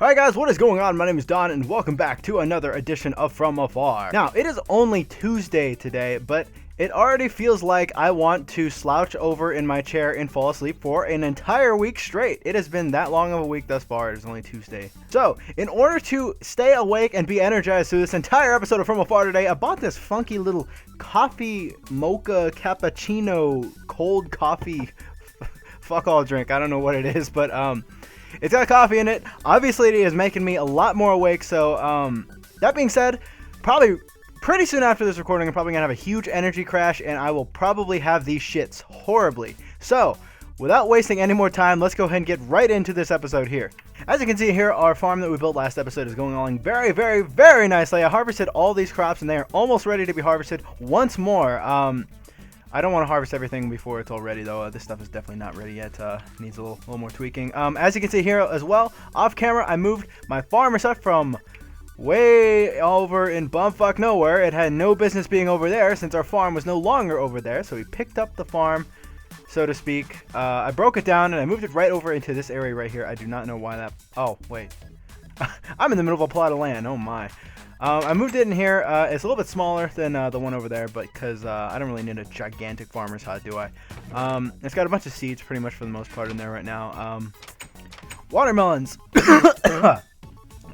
Alright guys, what is going on? My name is Don and welcome back to another edition of From Afar. Now, it is only Tuesday today, but it already feels like I want to slouch over in my chair and fall asleep for an entire week straight. It has been that long of a week thus far. It is only Tuesday. So, in order to stay awake and be energized through this entire episode of From Afar today, I bought this funky little coffee mocha cappuccino cold coffee fuck all drink. I don't know what it is, but it's got coffee in it. Obviously, it is making me a lot more awake. So, that being said, probably pretty soon after this recording, I'm probably going to have a huge energy crash, and I will probably have these shits horribly. So, without wasting any more time, let's go ahead and get right into this episode here. As you can see here, our farm that we built last episode is going along very, very, very nicely. I harvested all these crops, and they are almost ready to be harvested once more. I don't want to harvest everything before it's all ready, though. This stuff is definitely not ready yet. Needs a little more tweaking. As you can see here as well, off camera, I moved my farmer stuff from way over in bumfuck nowhere. It had no business being over there since our farm was no longer over there. So we picked up the farm, so to speak. I broke it down and I moved it right over into this area right here. I do not know why that... Oh, wait. I'm in the middle of a plot of land. Oh, my. I moved it in here. It's a little bit smaller than the one over there, but because I don't really need a gigantic farmer's hut, do I? It's got a bunch of seeds pretty much for the most part in there right now. Watermelons.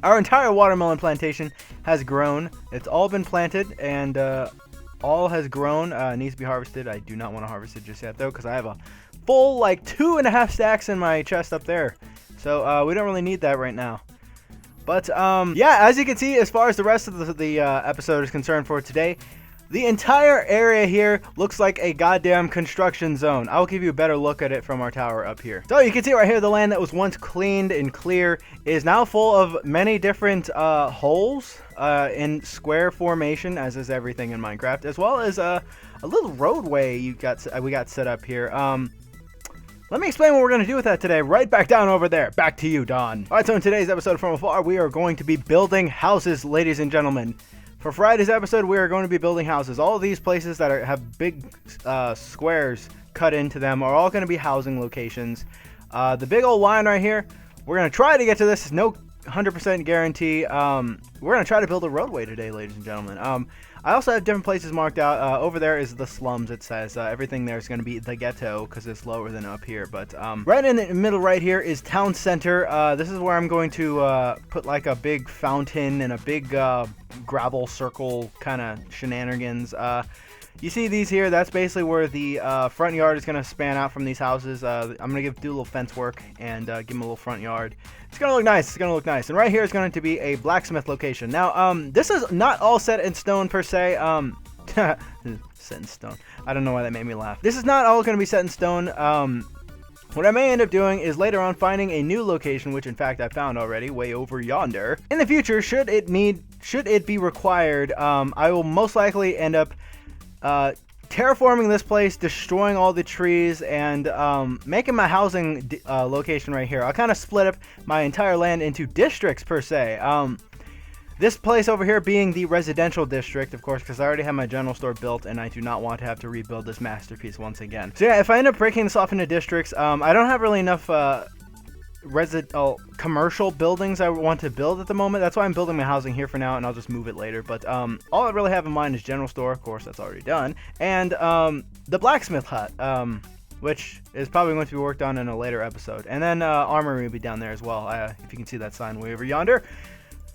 Our entire watermelon plantation has grown. It's all been planted and all has grown. Needs to be harvested. I do not want to harvest it just yet, though, because I have a full, like, 2.5 stacks in my chest up there. So we don't really need that right now. But, yeah, as you can see, as far as the rest of the episode is concerned for today, the entire area here looks like a goddamn construction zone. I'll give you a better look at it from our tower up here. So you can see right here, the land that was once cleaned and clear is now full of many different holes in square formation, as is everything in Minecraft, as well as a little roadway we got set up here. Let me explain what we're going to do with that today. Right back down over there. Back to you, Don. All right, so in today's episode From Afar, we are going to be building houses, ladies and gentlemen. For Friday's episode, we are going to be building houses. All of these places that have big squares cut into them are all going to be housing locations. The big old line right here, we're going to try to get to this. No 100% guarantee. We're going to try to build a roadway today, ladies and gentlemen. I also have different places marked out. Over there is the slums, it says. Everything there is going to be the ghetto because it's lower than up here. But right in the middle right here is town center. This is where I'm going to put like a big fountain and a big gravel circle kind of shenanigans. You see these here? That's basically where the front yard is going to span out from these houses. I'm going to do a little fence work and give them a little front yard. It's going to look nice. It's going to look nice. And right here is going to be a blacksmith location. Now, this is not all set in stone per se. Set in stone. I don't know why that made me laugh. This is not all going to be set in stone. What I may end up doing is later on finding a new location, which in fact I found already, way over yonder. In the future, should it be required, I will most likely end up terraforming this place, destroying all the trees, and making my housing location right here. I'll kind of split up my entire land into districts per se. This place over here being the residential district, of course, because I already have my general store built and I do not want to have to rebuild this masterpiece once again. So yeah, if I end up breaking this off into districts, I don't have really enough commercial buildings I want to build at the moment. That's why I'm building my housing here for now, and I'll just move it later. But all I really have in mind is general store, of course, that's already done, and the blacksmith hut, which is probably going to be worked on in a later episode. And then armory will be down there as well. If you can see that sign way over yonder,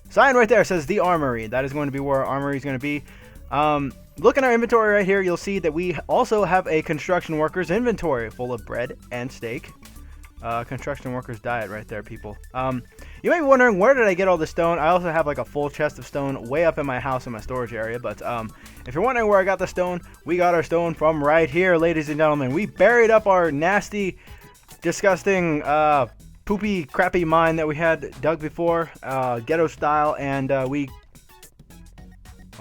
sign right there says the armory. That is going to be where our armory is going to be. Look in our inventory right here. You'll see that we also have a construction worker's inventory full of bread and steak. Construction workers diet right there, people. You may be wondering, where did I get all the stone? I also have like a full chest of stone way up in my house in my storage area. But if you're wondering where I got the stone, we got our stone from right here, ladies and gentlemen. We buried up our nasty, disgusting, poopy, crappy mine that we had dug before, ghetto style, and a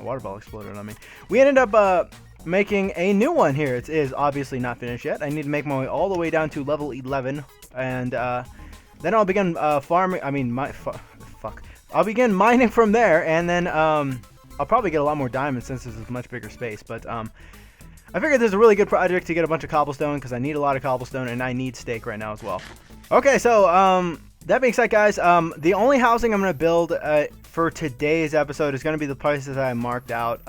water ball exploded on me. We ended up making a new one here. It is obviously not finished yet. I need to make my way all the way down to level 11, and then I'll begin farming. I mean, I'll begin mining from there, and then I'll probably get a lot more diamonds since this is a much bigger space. But I figured this is a really good project to get a bunch of cobblestone because I need a lot of cobblestone and I need steak right now as well. Okay, so that being said, guys, the only housing I'm going to build for today's episode is going to be the places that I marked out.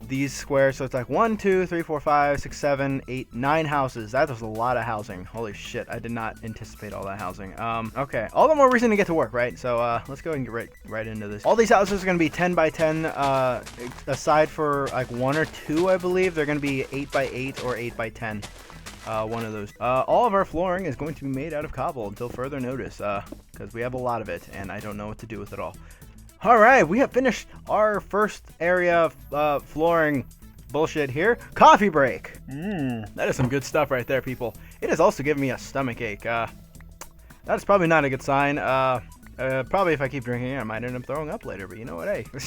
These squares, so it's like 1, 2, 3, 4, 5, 6, 7, 8, 9 houses. That was a lot of housing. Holy shit, I did not anticipate all that housing. Okay, all the more reason to get to work, right? So let's go and get right into this. All these houses are going to be 10 by 10, aside for like 1 or 2, I believe. They're going to be 8 by 8 or 8 by 10. One of those. All of our flooring is going to be made out of cobble until further notice, because we have a lot of it, and I don't know what to do with it all. Alright, we have finished our first area of flooring bullshit here. Coffee break! That is some good stuff right there, people. It has also given me a stomach ache. That is probably not a good sign. Probably if I keep drinking, I might end up throwing up later, but you know what, hey. We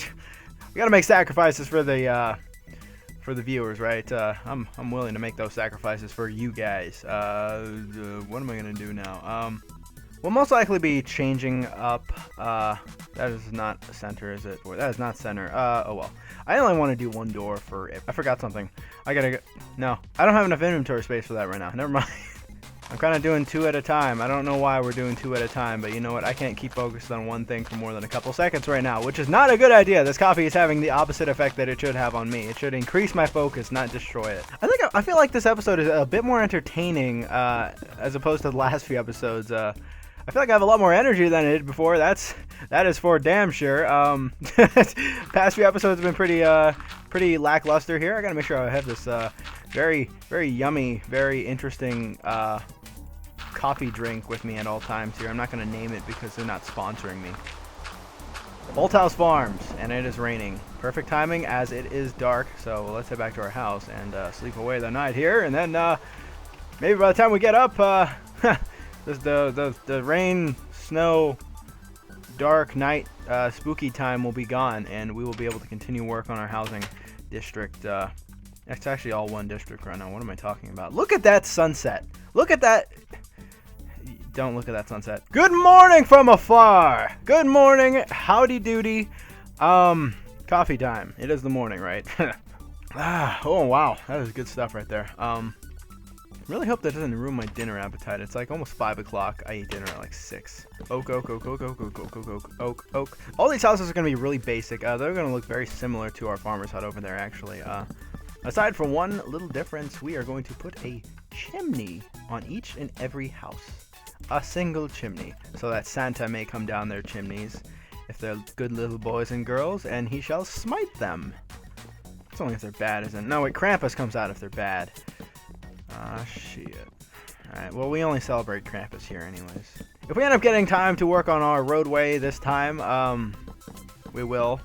gotta make sacrifices for the viewers, right? I'm willing to make those sacrifices for you guys. What am I gonna do now? We'll most likely be changing up. That is not center, is it? Or that is not center. Oh well. I only want to do 1 door for it. I forgot something. I gotta go. No, I don't have enough inventory space for that right now. Never mind. I'm kind of doing 2 at a time. I don't know why we're doing 2 at a time, but you know what? I can't keep focused on one thing for more than a couple seconds right now, which is not a good idea. This coffee is having the opposite effect that it should have on me. It should increase my focus, not destroy it. I feel like this episode is a bit more entertaining as opposed to the last few episodes. I feel like I have a lot more energy than I did before. That is for damn sure. Past few episodes have been pretty lackluster here. I gotta make sure I have this very yummy, very interesting coffee drink with me at all times here. I'm not gonna name it because they're not sponsoring me. Old House Farms, and it is raining. Perfect timing as it is dark. So let's head back to our house and sleep away the night here, and then maybe by the time we get up, the rain, snow, dark night, spooky time will be gone, and we will be able to continue work on our housing district. It's actually all one district right now. What am I talking about? Look at that sunset. Look at that. Don't look at that sunset. Good morning from afar. Good morning. Howdy doody. Coffee time. It is the morning, right? Oh wow, that is good stuff right there. Really hope that doesn't ruin my dinner appetite. It's like almost 5 o'clock. I eat dinner at like 6. Oak. All these houses are going to be really basic. They're going to look very similar to our farmer's hut over there, actually. Aside from one little difference, we are going to put a chimney on each and every house. A single chimney. So that Santa may come down their chimneys if they're good little boys and girls, and he shall smite them. It's only if they're bad, isn't it? No, wait, Krampus comes out if they're bad. Ah, shit. Alright, well, we only celebrate Krampus here anyways. If we end up getting time to work on our roadway this time, we will.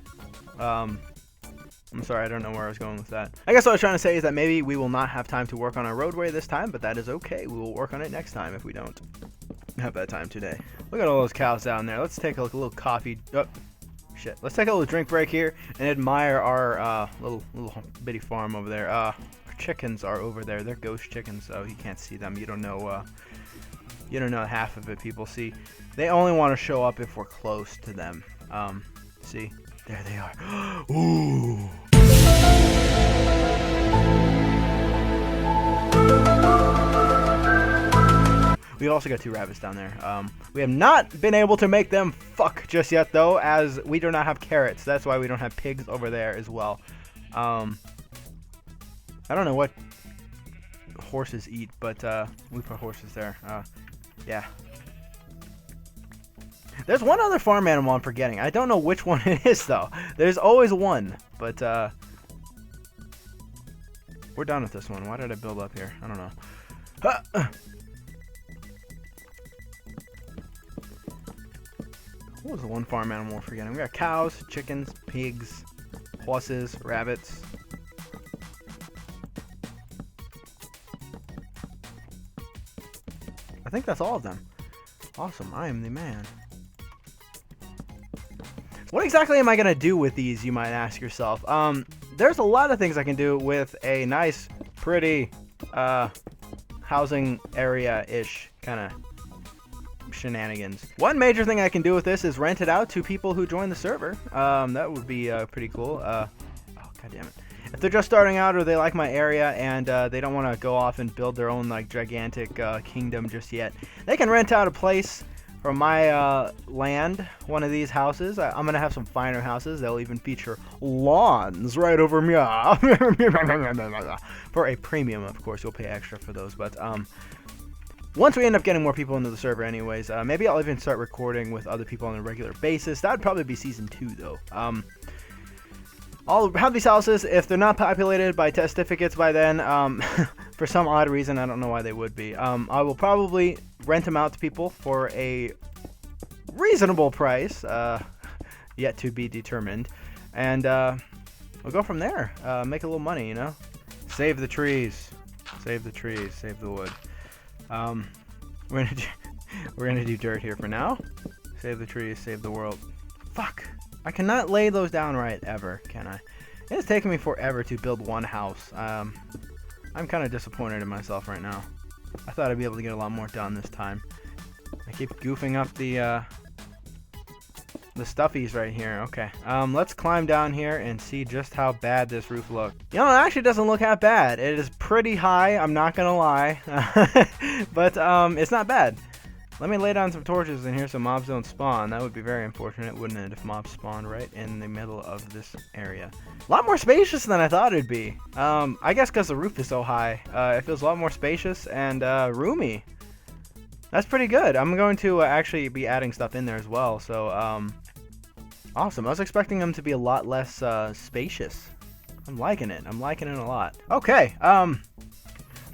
I'm sorry, I don't know where I was going with that. I guess what I was trying to say is that maybe we will not have time to work on our roadway this time, but that is okay. We will work on it next time if we don't have that time today. Look at all those cows down there. Let's take a little coffee. Oh, shit. Let's take a little drink break here and admire our little bitty farm over there. Our chickens are over there. They're ghost chickens, so you can't see them. You don't know half of it, people. See, they only want to show up if we're close to them. See, there they are. Ooh. We also got 2 rabbits down there. We have not been able to make them fuck just yet, though, as we do not have carrots. That's why we don't have pigs over there as well. I don't know what horses eat, but we put horses there. Yeah. There's one other farm animal I'm forgetting. I don't know which one it is, though. There's always one, but we're done with this one. Why did I build up here? I don't know. What was the one farm animal we're forgetting? We got cows, chickens, pigs, horses, rabbits. I think that's all of them. Awesome, I am the man. What exactly am I going to do with these, you might ask yourself? There's a lot of things I can do with a nice, pretty, housing area-ish kind of shenanigans. One major thing I can do with this is rent it out to people who join the server. That would be pretty cool. Oh, god damn it. If they're just starting out or they like my area and they don't want to go off and build their own like gigantic kingdom just yet, they can rent out a place from my land, one of these houses. I'm gonna have some finer houses. They'll even feature lawns right over me. For a premium, of course, you'll pay extra for those. But once we end up getting more people into the server anyways, maybe I'll even start recording with other people on a regular basis. That would probably be season 2 though. I'll have these houses. If they're not populated by testificates by then, for some odd reason, I don't know why they would be, I will probably rent them out to people for a reasonable price, yet to be determined, and we'll go from there. Make a little money, you know? Save the trees. Save the trees. Save the wood. We're gonna do dirt here for now. Save the trees, save the world. Fuck! I cannot lay those down right ever, can I? It's taking me forever to build one house. I'm kind of disappointed in myself right now. I thought I'd be able to get a lot more done this time. I keep goofing up the stuffies right here. Okay, let's climb down here and see just how bad this roof looks. You know, it actually doesn't look that bad. It is pretty high, I'm not gonna lie. But it's not bad. Let me lay down some torches in here so mobs don't spawn. That would be very unfortunate, wouldn't it, if mobs spawned right in the middle of this area. A lot more spacious than I thought it'd be. I guess because the roof is so high, it feels a lot more spacious and roomy. That's pretty good. I'm going to actually be adding stuff in there as well, so awesome. I was expecting them to be a lot less spacious. I'm liking it. I'm liking it a lot. Okay,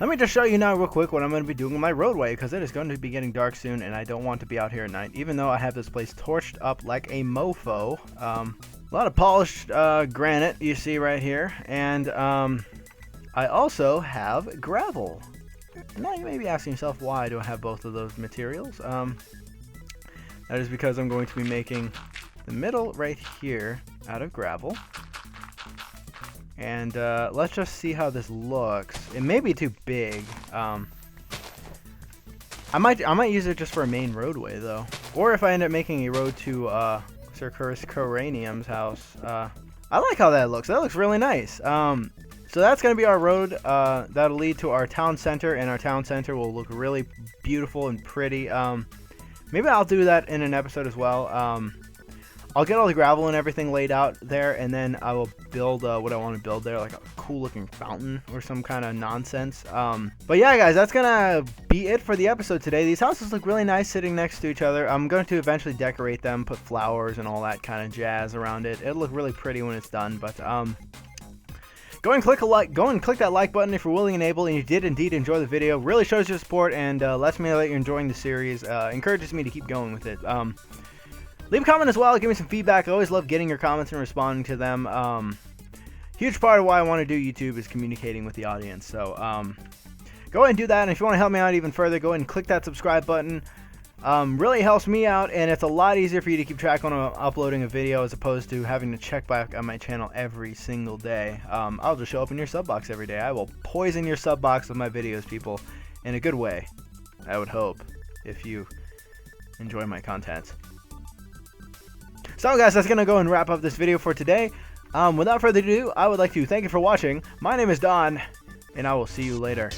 let me just show you now real quick what I'm going to be doing with my roadway, because it is going to be getting dark soon and I don't want to be out here at night, even though I have this place torched up like a mofo. A lot of polished granite you see right here, and I also have gravel. Now you may be asking yourself, why do I have both of those materials? That is because I'm going to be making the middle right here out of gravel. And let's just see how this looks. It may be too big. I might use it just for a main roadway though, or if I end up making a road to Sir Coranium's house. I like how that looks. That looks really nice. So that's gonna be our road. That'll lead to our town center, and our town center will look really beautiful and pretty. Maybe I'll do that in an episode as well. I'll get all the gravel and everything laid out there, and then I will build what I want to build there, like a cool looking fountain or some kind of nonsense. But yeah, guys, that's gonna be it for the episode today. These houses look really nice sitting next to each other. I'm going to eventually decorate them, put flowers and all that kind of jazz around it. It'll look really pretty when it's done. But go and click that like button if you're willing and able, and you did indeed enjoy the video. Really shows your support and lets me know that you're enjoying the series. Encourages me to keep going with it. Leave a comment as well. Give me some feedback. I always love getting your comments and responding to them. Huge part of why I want to do YouTube is communicating with the audience. So go ahead and do that. And if you want to help me out even further, go ahead and click that subscribe button. Really helps me out, and it's a lot easier for you to keep track on uploading a video as opposed to having to check back on my channel every single day. I'll just show up in your sub box every day. I will poison your sub box with my videos, people, in a good way. I would hope, if you enjoy my content. So guys, that's gonna go and wrap up this video for today. Without further ado, I would like to thank you for watching. My name is Don, and I will see you later.